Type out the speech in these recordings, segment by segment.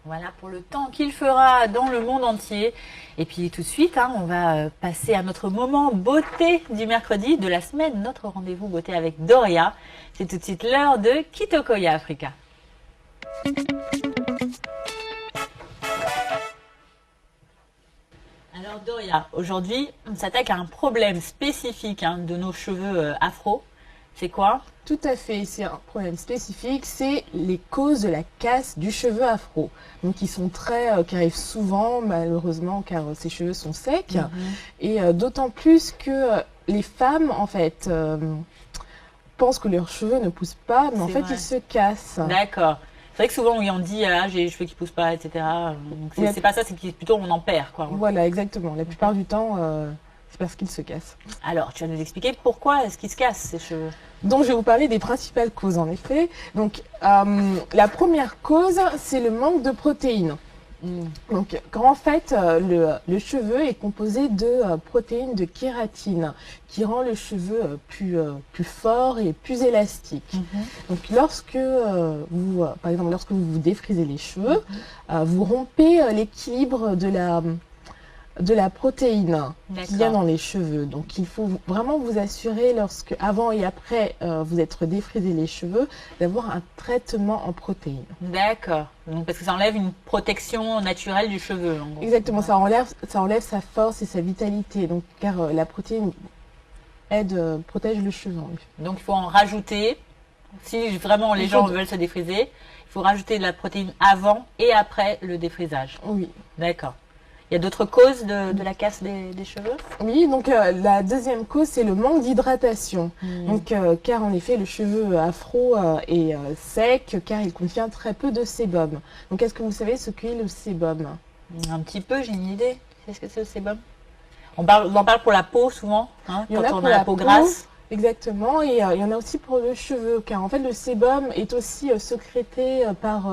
Voilà pour le temps qu'il fera dans le monde entier. Et puis tout de suite, on va passer à notre moment beauté du mercredi de la semaine, notre rendez-vous beauté avec Doria. C'est tout de suite l'heure de Kitokoya Africa. Alors Doria, aujourd'hui, on s'attaque à un problème spécifique de nos cheveux afro. C'est quoi? Tout à fait, c'est un problème spécifique, c'est les causes de la casse du cheveu afro. Donc qui sont qui arrivent souvent malheureusement car ces cheveux sont secs. Et d'autant plus que les femmes en fait pensent que leurs cheveux ne poussent pas, mais en fait ils se cassent. D'accord. C'est vrai que souvent, oui, on dit j'ai les cheveux qui poussent pas, etc. C'est pas ça, c'est plutôt on en perd, quoi. Voilà, exactement. La plupart du temps, c'est parce qu'ils se cassent. Alors, tu vas nous expliquer pourquoi est-ce qu'ils se cassent, ces cheveux? Donc, je vais vous parler des principales causes, en effet. Donc, la première cause, c'est le manque de protéines. Donc, quand en fait, le cheveu est composé de protéines de kératine, qui rend le cheveu plus fort et plus élastique. Donc, lorsque par exemple, lorsque vous vous défrisez les cheveux, vous rompez l'équilibre de la protéine qu'il y a dans les cheveux. Donc, il faut vraiment vous assurer, avant et après vous être défrisé les cheveux, d'avoir un traitement en protéines. D'accord. Donc, parce que ça enlève une protection naturelle du cheveu. En gros. Exactement. Ça enlève sa force et sa vitalité. Donc, car la protéine protège le cheveu. Donc, il faut en rajouter. Si vraiment les gens veulent se défriser, il faut rajouter de la protéine avant et après le défrisage. Oui. D'accord. Il y a d'autres causes de la casse des cheveux? Oui, donc la deuxième cause, c'est le manque d'hydratation. Donc, car en effet, le cheveu afro est sec, car il contient très peu de sébum. Donc, est-ce que vous savez ce qu'est le sébum? Un petit peu, j'ai une idée. Qu'est-ce que c'est le sébum? On en parle pour la peau souvent, quand on a la peau grasse. Exactement, et il y en a aussi pour le cheveu, car en fait, le sébum est aussi sécrété par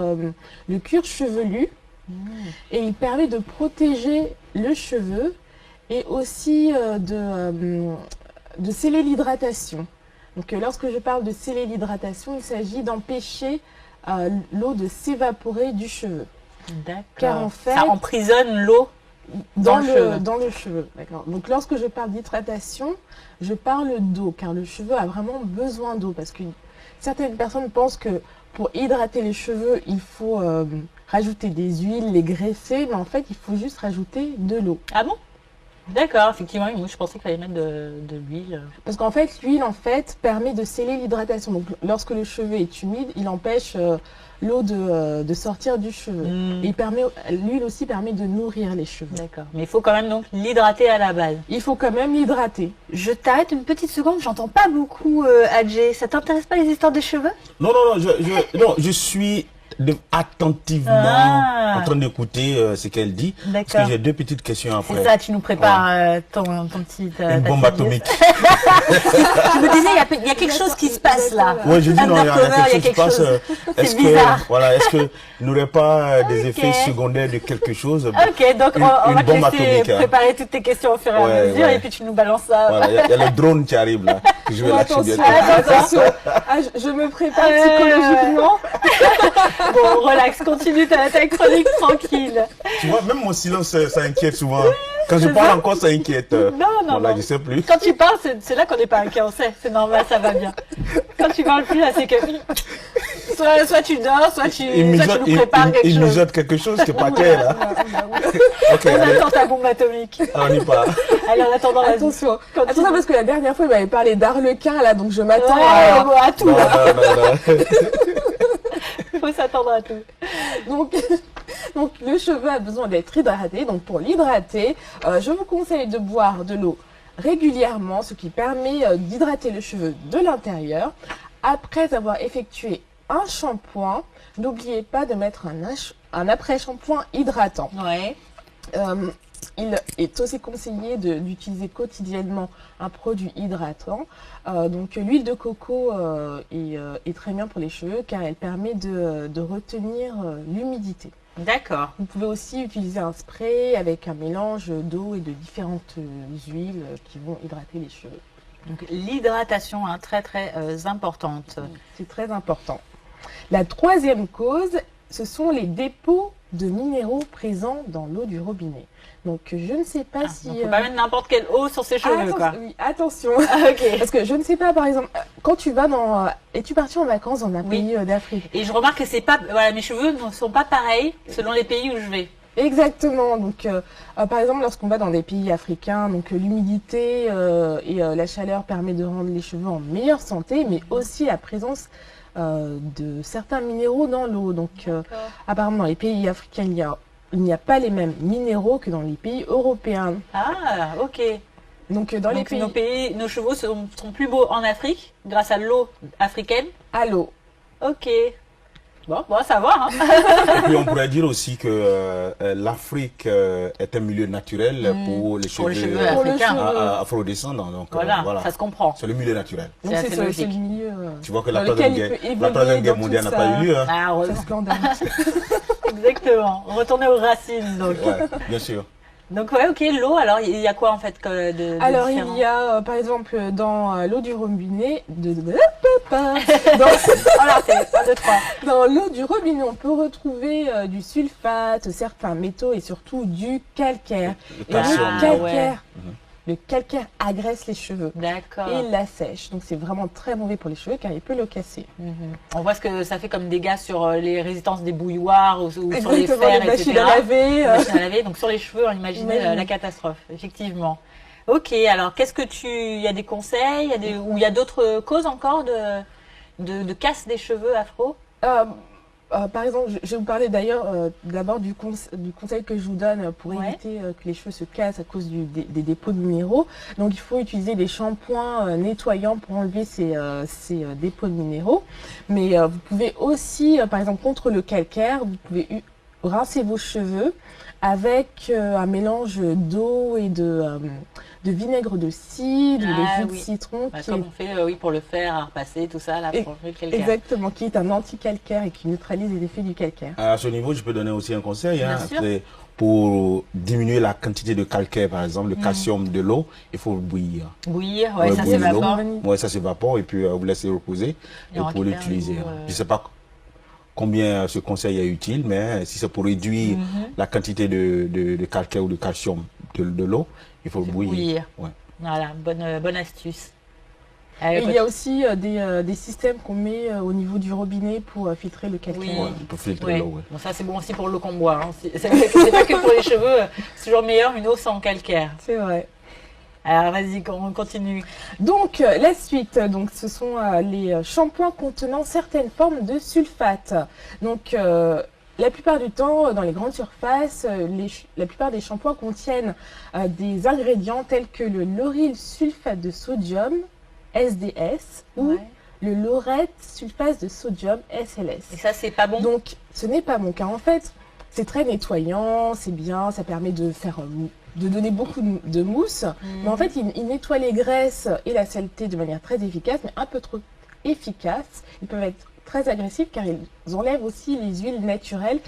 le cuir chevelu. Et il permet de protéger le cheveu et aussi de sceller l'hydratation. Donc lorsque je parle de sceller l'hydratation, il s'agit d'empêcher l'eau de s'évaporer du cheveu. D'accord. Car en fait, ça emprisonne l'eau dans le cheveu. D'accord. Donc lorsque je parle d'hydratation, je parle d'eau, car le cheveu a vraiment besoin d'eau. Parce que certaines personnes pensent que pour hydrater les cheveux, il faut rajouter des huiles, les graisser, mais en fait, il faut juste rajouter de l'eau. Ah bon? D'accord, effectivement, moi je pensais qu'il fallait mettre de l'huile. Parce qu'en fait, l'huile permet de sceller l'hydratation. Donc lorsque le cheveu est humide, il empêche l'eau de sortir du cheveu. Et l'huile aussi permet de nourrir les cheveux. D'accord, mais il faut quand même donc l'hydrater à la base. Il faut quand même l'hydrater. Je t'arrête une petite seconde, j'entends pas beaucoup Adjé. Ça t'intéresse pas les histoires des cheveux? Non, je suis attentivement en train d'écouter ce qu'elle dit. Parce que j'ai deux petites questions après. C'est ça, tu nous prépares ton petit... Une bombe atomique. Tu me disais, il y a quelque chose qui se passe là. Oui, je dis non, il y a quelque chose qui se passe. C'est bizarre. Est-ce qu'il n'aurait pas des effets secondaires de quelque chose? Ok, donc on va te laisser préparer toutes tes questions au fur et à mesure et puis tu nous balances ça. Voilà, il y a le drone qui arrive là, que je vais lâcher bientôt. Attention, je me prépare psychologiquement. Bon, relax, continue ta chronique tranquille. Tu vois, même mon silence, ça inquiète souvent. Quand je parle encore, ça inquiète. Non. Là, je sais plus. Quand tu parles, c'est là qu'on n'est pas inquiet, on sait. C'est normal, ça va bien. Quand tu parles plus, là, c'est que... Soit tu dors, soit tu nous prépares quelque chose. Il mijote quelque chose qui n'est pas clair, là. Okay, on attend ta bombe atomique. On y part. Allez, en attendant, attention, parce que la dernière fois, il m'avait parlé d'arlequin, là, donc je m'attends à tout. Non. Il faut s'attendre à tout. Donc, le cheveu a besoin d'être hydraté. Donc, pour l'hydrater, je vous conseille de boire de l'eau régulièrement, ce qui permet d'hydrater le cheveu de l'intérieur. Après avoir effectué un shampoing, n'oubliez pas de mettre un après-shampoing hydratant. Ouais. Il est aussi conseillé d'utiliser quotidiennement un produit hydratant. Donc l'huile de coco est très bien pour les cheveux car elle permet de retenir l'humidité. D'accord. Vous pouvez aussi utiliser un spray avec un mélange d'eau et de différentes huiles qui vont hydrater les cheveux. Donc l'hydratation, très très importante. C'est très important. La troisième cause, ce sont les dépôts de minéraux présents dans l'eau du robinet. Donc, je ne sais pas si... On ne peut pas mettre n'importe quelle eau sur ses cheveux, quoi. Oui, attention. Ok. Parce que je ne sais pas, par exemple, quand tu vas dans... Es-tu parti en vacances dans un pays d'Afrique? Et je remarque que c'est pas... Voilà, mes cheveux ne sont pas pareils selon les pays où je vais. Exactement. Donc, par exemple, lorsqu'on va dans des pays africains, donc l'humidité et la chaleur permet de rendre les cheveux en meilleure santé, mais aussi la présence de certains minéraux dans l'eau. Donc, apparemment, dans les pays africains, il n'y a pas les mêmes minéraux que dans les pays européens. Ah, ok. Donc, dans les pays... nos cheveux sont plus beaux en Afrique grâce à l'eau africaine. À l'eau. Ok. Bon, ça va. Hein. Et puis on pourrait dire aussi que l'Afrique est un milieu naturel pour les cheveux africains. Afrodescendants. Donc voilà, ça se comprend. C'est le milieu naturel. Donc c'est le milieu. Tu vois que la Troisième Guerre mondiale n'a pas eu lieu. Hein. Ah, c'est scandaleux. Exactement. Retourner aux racines, donc. Ouais, bien sûr. Donc ouais, ok, l'eau, alors il y a quoi en fait alors il y a par exemple dans l'eau du robinet dans l'eau du robinet on peut retrouver du sulfate, certains métaux et surtout du calcaire. Le calcaire agresse les cheveux et l'assèche. Donc c'est vraiment très mauvais pour les cheveux car il peut le casser. On voit ce que ça fait comme dégâts sur les résistances des bouilloires ou sur les fers, les machines à laver. Donc sur les cheveux, on imagine la catastrophe, effectivement. Ok, alors qu'est-ce que il y a des conseils, ou il y a d'autres causes encore de casse des cheveux afro? Par exemple, je vais vous parler d'ailleurs d'abord du conseil que je vous donne pour éviter que les cheveux se cassent à cause des dépôts de minéraux. Donc il faut utiliser des shampoings nettoyants pour enlever ces dépôts de minéraux. Mais vous pouvez aussi, par exemple contre le calcaire, vous pouvez rincer vos cheveux avec un mélange d'eau et de vinaigre de cidre, de jus de citron. Comme on fait pour le fer à repasser, tout ça, là, pour le calcaire. Exactement, qui est un anti-calcaire et qui neutralise les effets du calcaire. À ce niveau, je peux donner aussi un conseil. Pour diminuer la quantité de calcaire, par exemple, le calcium de l'eau, il faut bouillir. Bouillir, ça s'évapore. Oui, ça s'évapore et puis vous laissez reposer et pour l'utiliser. Je ne sais pas combien ce conseil est utile, mais si c'est pour réduire la quantité de calcaire ou de calcium de l'eau, il faut bouillir. Ouais. Voilà, bonne astuce. Il y a aussi des systèmes qu'on met au niveau du robinet pour filtrer le calcaire. Pour filtrer l'eau. Bon, ça c'est bon aussi pour l'eau qu'on boit. Hein. C'est pas que pour les cheveux, c'est toujours meilleur une eau sans calcaire. C'est vrai. Alors vas-y, on continue. Donc la suite, donc ce sont les shampoings contenant certaines formes de sulfate. Donc la plupart du temps, dans les grandes surfaces, la plupart des shampoings contiennent des ingrédients tels que le lauryl sulfate de sodium, SDS, ou le laurette sulfate de sodium, SLS. Et ça, c'est pas bon? Donc, ce n'est pas bon, car en fait, c'est très nettoyant, c'est bien, ça permet de donner beaucoup de mousse. Mais en fait, il nettoie les graisses et la saleté de manière très efficace, mais un peu trop efficace. Ils peuvent être très agressifs car ils enlèvent aussi les huiles naturelles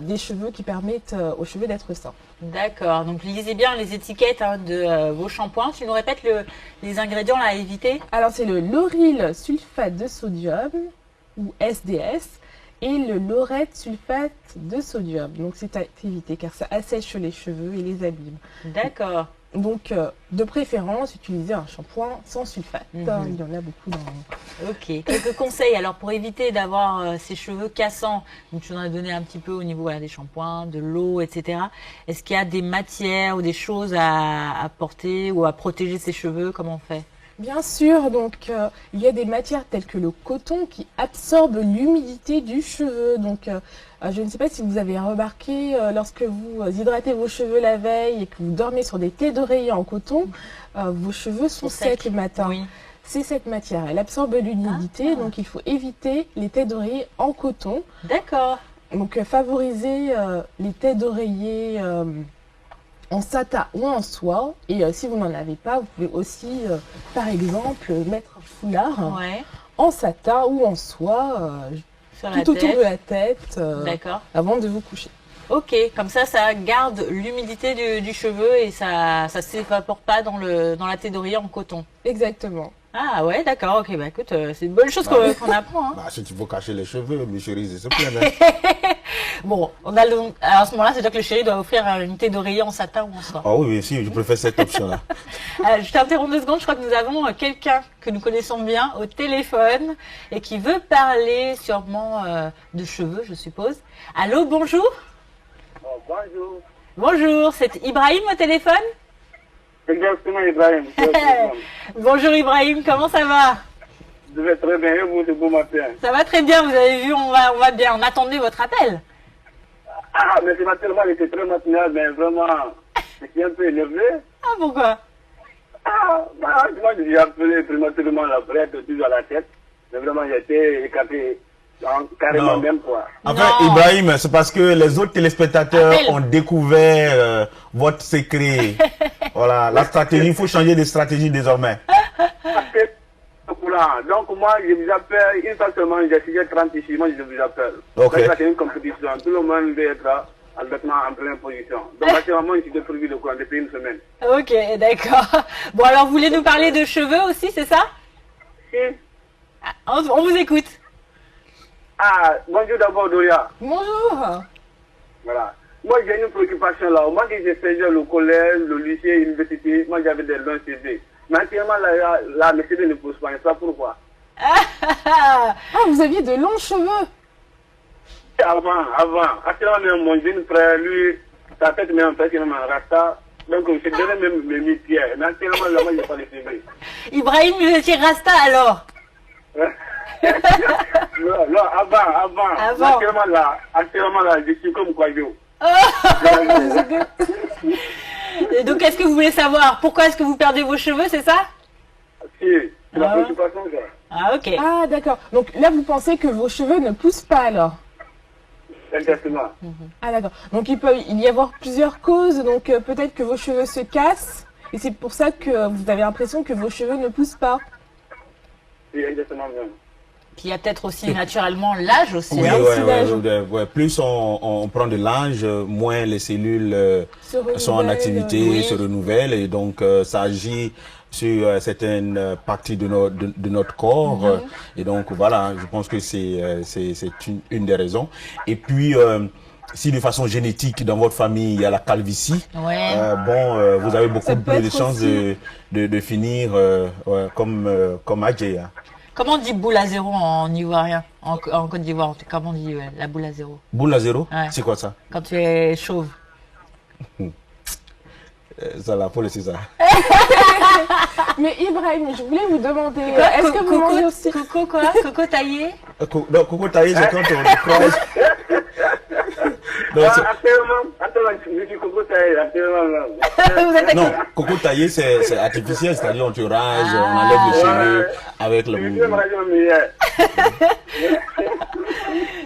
des cheveux qui permettent aux cheveux d'être sains. D'accord, donc lisez bien les étiquettes de vos shampoings. Tu nous répètes les ingrédients là, à éviter? Alors c'est le lauryl sulfate de sodium ou SDS et le laurette sulfate de sodium. Donc c'est à éviter car ça assèche les cheveux et les abîme. D'accord. Donc, de préférence, utiliser un shampoing sans sulfate. Il y en a beaucoup dans... Ok. Quelques conseils alors pour éviter d'avoir ces cheveux cassants. Donc, tu en as donné un petit peu au niveau des shampoings, de l'eau, etc. Est-ce qu'il y a des matières ou des choses à porter ou à protéger ses cheveux? Comment on fait? Bien sûr, donc il y a des matières telles que le coton qui absorbe l'humidité du cheveu. Donc je ne sais pas si vous avez remarqué, lorsque vous hydratez vos cheveux la veille et que vous dormez sur des thés d'oreiller en coton, vos cheveux sont secs le matin. Oui. C'est cette matière, elle absorbe l'humidité, donc il faut éviter les thés d'oreiller en coton. D'accord. Donc favoriser les thés d'oreiller en satin ou en soie. Et si vous n'en avez pas, vous pouvez aussi, par exemple, mettre un foulard en satin ou en soie tout autour de la tête avant de vous coucher. Ok, comme ça garde l'humidité du cheveu et ça s'évapore pas dans la thé d'oreiller en coton. Exactement. Ah ouais, d'accord, ok, bah écoute, c'est une bonne chose qu'on apprend. Hein. Si tu veux cacher les cheveux, mes chéris, c'est plein. Bon, on a alors à ce moment-là, c'est-à-dire que le chéri doit offrir une unité d'oreiller en satin ou en soie. Ah oui, bien sûr, je préfère cette option-là. Je t'interromps 2 secondes, je crois que nous avons quelqu'un que nous connaissons bien au téléphone et qui veut parler sûrement de cheveux, je suppose. Allô, bonjour. Oh, bonjour. Bonjour, c'est Ibrahim au téléphone? Exactement, Ibrahim. Bonjour Ibrahim, comment ça va? Je vais très bien, et vous, c'est bon matin. Ça va très bien, vous avez vu, on va bien. On attendait votre appel. Ah, mais ce matin, il était très matinal, mais vraiment, je suis un peu énervé. Ah, pourquoi? Ah, bah, moi, j'ai appelé prématurément la brette, tout à la tête. Mais vraiment, j'ai été écarté carrément Non. même, quoi. Enfin, Non. Ibrahim, c'est parce que les autres téléspectateurs Appel. ont découvert votre secret. Voilà, la stratégie, il faut changer de stratégie désormais. Après, donc, moi, je vous appelle, une fois seulement, j'ai signé 30 ici, moi, je vous appelle. Ok. Donc, c'est une compétition. Tout le monde veut être en première position. Donc, actuellement, je suis prévu de quoi depuis une semaine. Ok, d'accord. Bon, alors, vous voulez nous parler de cheveux aussi, c'est ça? Si. Ah, on vous écoute. Ah, bonjour d'abord, Doria. Bonjour. Voilà. Moi, j'ai une préoccupation là. Moi, quand j'ai fait le collège, le lycée, l'université, moi, j'avais des longs CV. Mais actuellement, là, mes CV ne poussent pas. Je ne sais pas pourquoi. Ah, vous aviez de longs cheveux. Avant. Actuellement, même mon jeune frère, lui, sa tête même presque même en rasta. Donc, je donnais même mes métiers. Mais actuellement, là, moi, je n'ai pas les CV. Ibrahim, vous étiez rasta alors? Non, avant. Avant. Actuellement, là, je suis comme Quadio. Et donc, qu'est-ce que vous voulez savoir? Pourquoi est-ce que vous perdez vos cheveux, c'est ça? Si, c'est la préoccupation, ça. Ah, ok. Ah, d'accord. Donc là, vous pensez que vos cheveux ne poussent pas alors? Exactement. Ah, d'accord. Donc il peut y avoir plusieurs causes. Donc peut-être que vos cheveux se cassent. Et c'est pour ça que vous avez l'impression que vos cheveux ne poussent pas. Oui, exactement bien. Puis il y a peut-être aussi naturellement l'âge aussi. Oui, hein. ouais. Plus on prend de l'âge, moins les cellules sont en renouvellent, activité, oui. se renouvellent et donc ça agit sur certaines parties de notre corps. Et donc voilà, je pense que c'est une des raisons. Et puis si de façon génétique dans votre famille il y a la calvitie, Ouais. vous avez beaucoup Ça peut plus de être chances aussi. de finir comme Adjé. Hein. Comment on dit boule à zéro en ivoirien? En Côte d'Ivoire, comment on dit la boule à zéro? Boule à zéro, Ouais. c'est quoi ça? Quand tu es chauve. Ça là, faut laisser ça. Mais Ibrahim, je voulais vous demander, est-ce que vous mangez aussi... Coco quoi? Coco taillé? Non, Coco taillé, c'est quand on croise. Non, Actuellement, je suis Coco Taï, actuellement. Vous êtes non, Coco taillé, c'est artificiel, c'est-à-dire on te rase, on enlève les cheveux avec Je suis le... vraiment meilleur.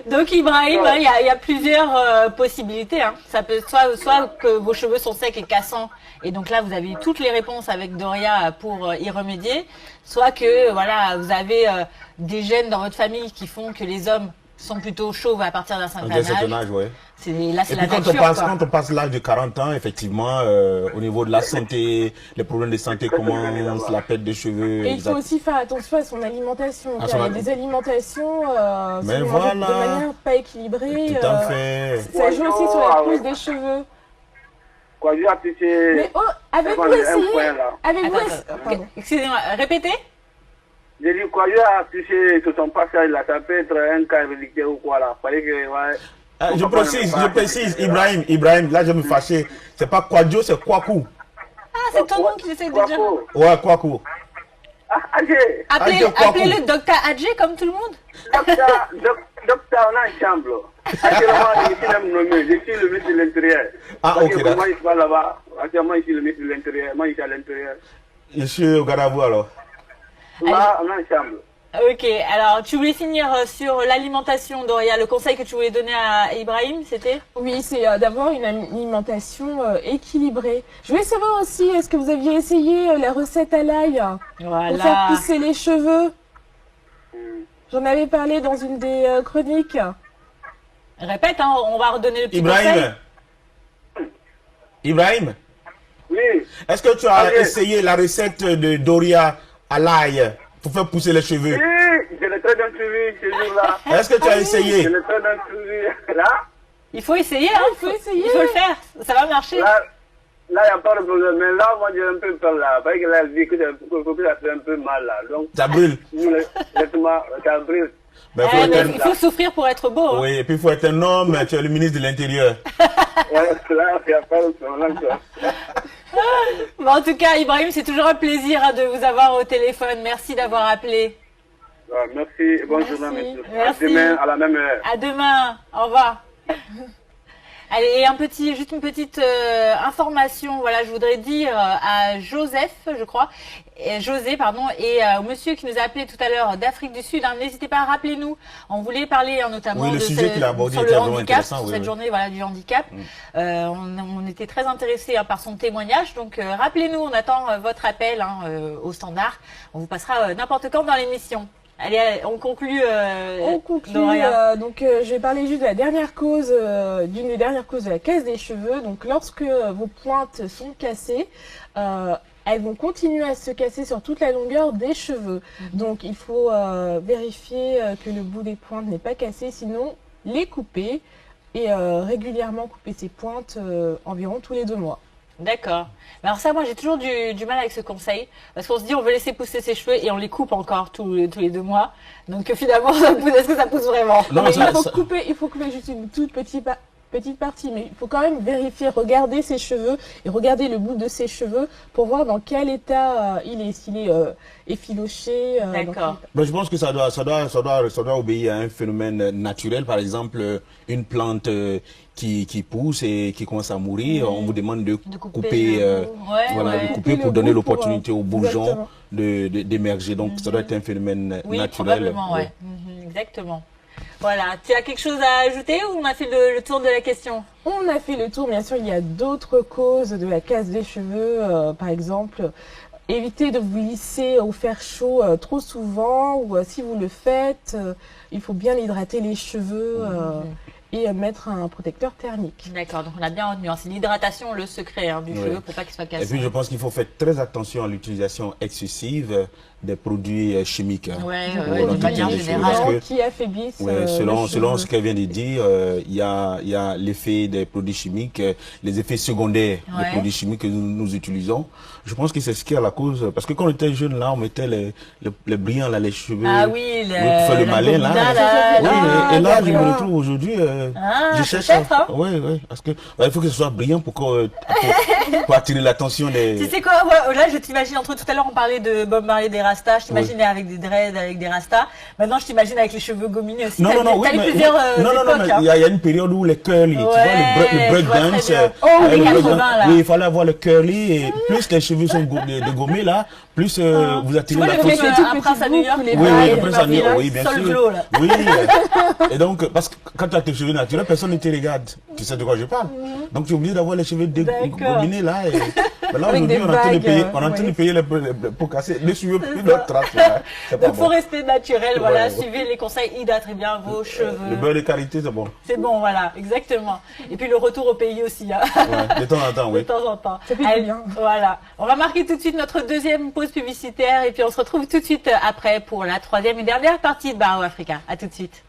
Donc Ibrahim, hein, il y a plusieurs possibilités. Hein. Ça peut soit que vos cheveux sont secs et cassants, et donc là vous avez toutes les réponses avec Doria pour y remédier. Soit que voilà, vous avez des gènes dans votre famille qui font que les hommes sont plutôt chauves à partir d'un certain âge. ouais. Là c'est Et la puis nature. quand on passe l'âge de 40 ans, effectivement, au niveau de la santé, les problèmes de santé commencent, la perte des cheveux. Et il faut aussi faire attention à son alimentation. À Car son il y a ali- des alimentations Mais si vous mangez voilà. de manière pas équilibrée. Tout à fait. Ça joue aussi sur la pousse des cheveux. Quoi, j'ai appliqué. Mais avez-vous un essayé point, là. Avez-vous Attends, essayé attends. Excusez-moi, répétez. J'ai dit quoi, j'ai appliqué sur son passage là, ça peut être un cas rédicté ou quoi là. Fallait que, ouais. Je précise, Ibrahim, là je me fâchais. C'est pas Kwadjo, c'est Kwaku. Ah, c'est ton nom qui essaie de dire. Ouais, Kwaku. Ah, Adjé, Appelez-le docteur Adjé comme tout le monde. docteur, on a une chambre. Actuellement, je suis même nommé, je suis le ministre de l'Intérieur. Ah, Parce ok, que d'accord. moi, je suis pas là-bas. Actuellement, je suis le ministre de l'Intérieur. Moi, je suis à l'intérieur. Je suis au Garabou alors. Là, on a une chambre. Ok, alors tu voulais finir sur l'alimentation, Doria. Le conseil que tu voulais donner à Ibrahim, c'était? Oui, c'est d'avoir une alimentation équilibrée. Je voulais savoir aussi, est-ce que vous aviez essayé la recette à l'ail pour faire Voilà. pousser les cheveux? J'en avais parlé dans une des chroniques. Répète, hein, on va redonner le petit conseil. Ibrahim, Oui, est-ce que tu as Ok. essayé la recette de Doria à l'ail pour faire pousser les cheveux? oui, je l'ai très fait d'un souris ce jour-là. Est-ce que tu as essayé? Je l'ai fait d'un souris. Là, Il faut essayer, hein. il faut essayer. Il faut le faire. Ça va marcher. là, il n'y a pas de problème. Mais là, moi, j'ai un peu peur là. Parce que là, elle dit que ça fait un peu mal là. Donc, Ça brûle. laisse-moi, ça brûle. Ben, Eh, mais être il faut souffrir pour être beau. Hein. Oui, et puis il faut être un homme, tu es le ministre de l'Intérieur. Là, il n'y a pas de problème. Bon, en tout cas, Ibrahim, c'est toujours un plaisir hein, de vous avoir au téléphone. Merci d'avoir appelé. Merci. Bonne Merci. journée, monsieur. Merci. À demain, à la même heure. À demain. Au revoir. Allez, et juste une petite information. Voilà, je voudrais dire à Joseph, je crois, José, pardon, et au monsieur qui nous a appelé tout à l'heure d'Afrique du Sud. Hein, n'hésitez pas à rappeler nous. On voulait parler notamment Oui, le de sujet qu'il a abordé sur était le vraiment handicap, intéressant, sur oui, cette oui. journée voilà, du handicap. On était très intéressés par son témoignage. Donc, rappelez-nous, on attend votre appel au standard. On vous passera n'importe quand dans l'émission. Allez, on conclut. On conclut, Doria. je vais parler juste de la dernière cause, d'une des dernières causes de la casse des cheveux. Donc lorsque vos pointes sont cassées, elles vont continuer à se casser sur toute la longueur des cheveux. Donc il faut vérifier que le bout des pointes n'est pas cassé, sinon les couper et régulièrement couper ces pointes environ tous les 2 mois. D'accord. Mais alors ça, moi, j'ai toujours du mal avec ce conseil. Parce qu'on se dit, on veut laisser pousser ses cheveux et on les coupe encore tous les 2 mois. Donc finalement, est-ce que ça pousse vraiment? Non, Mais ça- il faut couper juste une toute petite partie, mais il faut quand même vérifier, regarder ses cheveux et regarder le bout de ses cheveux pour voir dans quel état il est, s'il est effiloché. dans quel D'accord. état. Ben, je pense que ça doit obéir à un phénomène naturel. Par exemple, une plante qui pousse et qui commence à mourir, on vous demande de couper, le bout. Ouais, voilà, ouais. de couper Couper pour le donner bout pour, l'opportunité aux bourgeons exactement. d'émerger. Donc, ça doit être un phénomène Oui, naturel. probablement, ouais. Exactement. Voilà. Tu as quelque chose à ajouter ou on a fait le tour de la question? On a fait le tour, bien sûr, il y a d'autres causes de la casse des cheveux, par exemple. Évitez de vous lisser ou faire chaud trop souvent, ou si vous le faites, il faut bien hydrater les cheveux et mettre un protecteur thermique. D'accord. Donc on a bien retenu. Hein. C'est l'hydratation, le secret du cheveu pour pas qu'il soit Et cassé. puis, je pense qu'il faut faire très attention à l'utilisation excessive des produits chimiques. Ouais, Pour d'une manière l'entretien des cheveux, générale. parce que- Qui affaiblissent Ouais, le selon cheveu. ce qu'elle vient de dire, il y a l'effet des produits chimiques, les effets secondaires Ouais. des produits chimiques que nous utilisons. Je pense que c'est ce qui est la cause. Parce que quand on était jeune, là, on mettait les brillants, là, les cheveux. Ah oui, pour faire le la malin, là. gomina, là, Oui, là, et là, je me d'accord. retrouve aujourd'hui. Ah, je cherche peut-être, hein. Oui, oui. Parce que il faut que ce soit brillant pour attirer l'attention des. Tu sais quoi, ouais, là je t'imagine, entre tout à l'heure on parlait de Bob Marley des Rastas, je t'imaginais avec des dreads, avec des Rastas. Maintenant je t'imagine avec les cheveux gominés aussi. Non, T'as non, non, eu- oui, t'as eu mais, plusieurs non, non, non, époques, mais hein. il y a une période où les curly, tu vois, Ouais, le je vois breakdance, très bien. Oh, les le 80 breakdance, là. oui, il fallait avoir le curly, et plus les cheveux sont gommés là, plus vous Tu attirez vois le l'attention. film tout Un petit prince à bout New York, pour les Oui, vagues, oui, les le prince à New York, là, oui, bien Sol sûr. Glow, là. Oui, et donc, parce que quand tu as tes cheveux naturels, personne ne te regarde. Tu sais de quoi je parle. Donc, tu es obligé d'avoir les cheveux D'accord. gominés là. Et, ben là, Avec aujourd'hui, des on est en train de vagues, payer, on est en train de ouais. payer les pour casser. Ne suivez plus notre trace là. C'est pas Donc faut bon. rester naturel, voilà, Ouais. suivez les conseils, hydratez bien vos Le cheveux. beurre de karité, c'est bon. C'est bon, voilà, exactement. Et puis le retour au pays aussi, hein. Ouais, de temps en temps, De oui. temps en temps. Ça fait du Allez, bien. Voilà. On va marquer tout de suite notre deuxième pause publicitaire et puis on se retrouve tout de suite après pour la troisième et dernière partie de Barreau Africa. À tout de suite.